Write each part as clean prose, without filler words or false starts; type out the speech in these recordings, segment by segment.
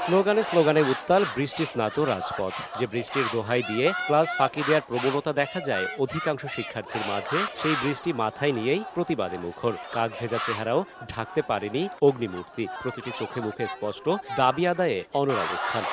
স্লোগানে স্লোগানে উত্তাল, বৃষ্টি স্নাত রাজপথ। যে বৃষ্টির দোহাই দিয়ে ক্লাস ফাঁকি দেওয়ার প্রবণতা দেখা যায় অধিকাংশ শিক্ষার্থীর মাঝে, সেই বৃষ্টি মাথায় নিয়েই প্রতিবাদে মুখর। কাক ভেজা চেহারাও ঢাকতে পারেনি অগ্নিমূর্তি। প্রতিটি চোখে মুখে স্পষ্ট দাবি আদায়ে অনড় অবস্থান।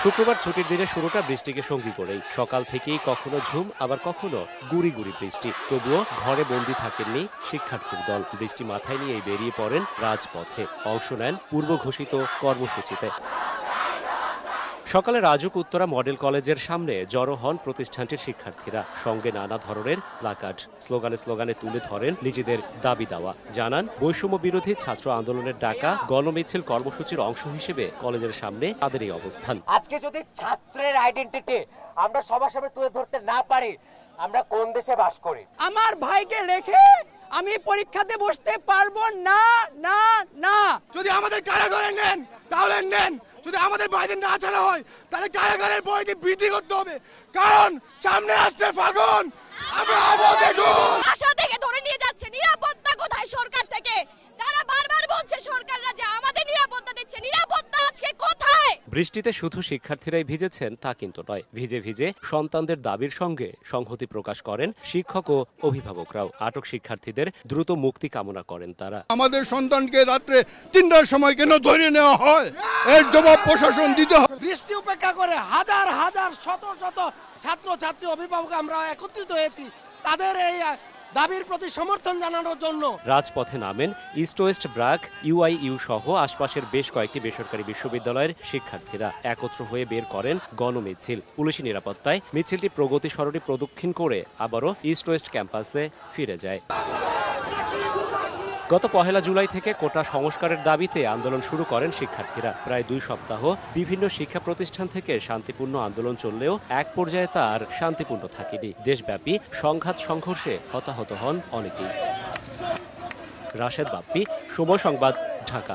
শুক্রবার ছুটির দিনে শুরুটা বৃষ্টিকে সঙ্গী করেই। সকাল থেকেই কখনো ঝুম, আবার কখনো গুড়ি গুড়ি বৃষ্টি। তবুও ঘরে বন্দী থাকেননি শিক্ষার্থীর দল। বৃষ্টি মাথায় নিয়েই বেরিয়ে পড়েন রাজপথে, অংশ নেন পূর্ব ঘোষিত কর্মসূচিতে। সকালে রাজুক উত্তরা মডেল কলেজের সামনে জড়ো হন প্রতিষ্ঠানটির শিক্ষার্থীরা। সঙ্গে নানা ধরনের প্লাকার্ড। স্লোগানে স্লোগানে তুলে ধরেন নিজেদের দাবি দাওয়া। জানান, বৈষম্য বিরোধী ছাত্র আন্দোলনের ডাকা গণমিছিল কর্মসূচির অংশ হিসেবে কলেজের সামনে তাদের এই অবস্থান। আজকে যদি ছাত্রের আইডেন্টিটি আমরা সবার সামনে তুলে ধরতে না পারি, আমরা কোন দেশে বাস করি? আমার ভাইকে রেখে আমি পরীক্ষাতে বসতে পারবো না, না, না। যদি আমাদের কারাগারে নেন তাহলে নেন, যদি আমাদের বাইরে না ছাড়া হয় তাহলে কারাগারের পরিধি বৃদ্ধি করতে হবে, কারণ সামনে আসছে ফাগুন। আমরা আশা থেকে ধরে নিয়ে যাচ্ছে নিরাপত্তা কোথায় সরকার থেকে? তারা বারবার বলছে সরকাররা যে আমাদের নিরাপত্তা দিচ্ছে, নিরাপত্তা আজকে কোথায়? বৃষ্টিতে শুধু শিক্ষার্থীরাই ভিজেছেন তা কিন্তু নয়। ভিজে ভিজে সন্তানদের দাবির সঙ্গে সংহতি প্রকাশ করেন শিক্ষক ও অভিভাবকরাও। আটক শিক্ষার্থীদের দ্রুত মুক্তি কামনা করেন তারা। আমাদের সন্তানকে রাত্রে ৩টার সময় কেন ধরে নেওয়া হয়, এর জবাব প্রশাসন দিতে হবে। বৃষ্টি উপেক্ষা করে হাজার হাজার শত শত ছাত্র ছাত্রী অভিভাবক আমরা একত্রিত হয়েছি তাদের এই দাবির প্রতি সমর্থন জানানোর জন্য। রাজপথে নামেন ইস্ট ওয়েস্ট ব্র্যাক, ইউআইইউ সহ আশপাশের বেশ কয়েকটি বেসরকারি বিশ্ববিদ্যালয়ের শিক্ষার্থীরা। একত্র হয়ে বের করেন গণমিছিল। পুলিশি নিরাপত্তায় মিছিলটি প্রগতি সরণি প্রদক্ষিণ করে আবারও ইস্ট ওয়েস্ট ক্যাম্পাসে ফিরে যায়। গত ১ জুলাই থেকে কোটা সংস্কারের দাবিতে আন্দোলন শুরু করেন শিক্ষার্থীরা। প্রায় ২ সপ্তাহ বিভিন্ন শিক্ষা প্রতিষ্ঠান থেকে শান্তিপূর্ণ আন্দোলন চললেও এক পর্যায়ে তা আর শান্তিপূর্ণ থাকেনি। দেশব্যাপী সংঘাত সংঘর্ষে হতাহত হন অনেকেই। রাশেদ বাপ্পি, সময় সংবাদ, ঢাকা।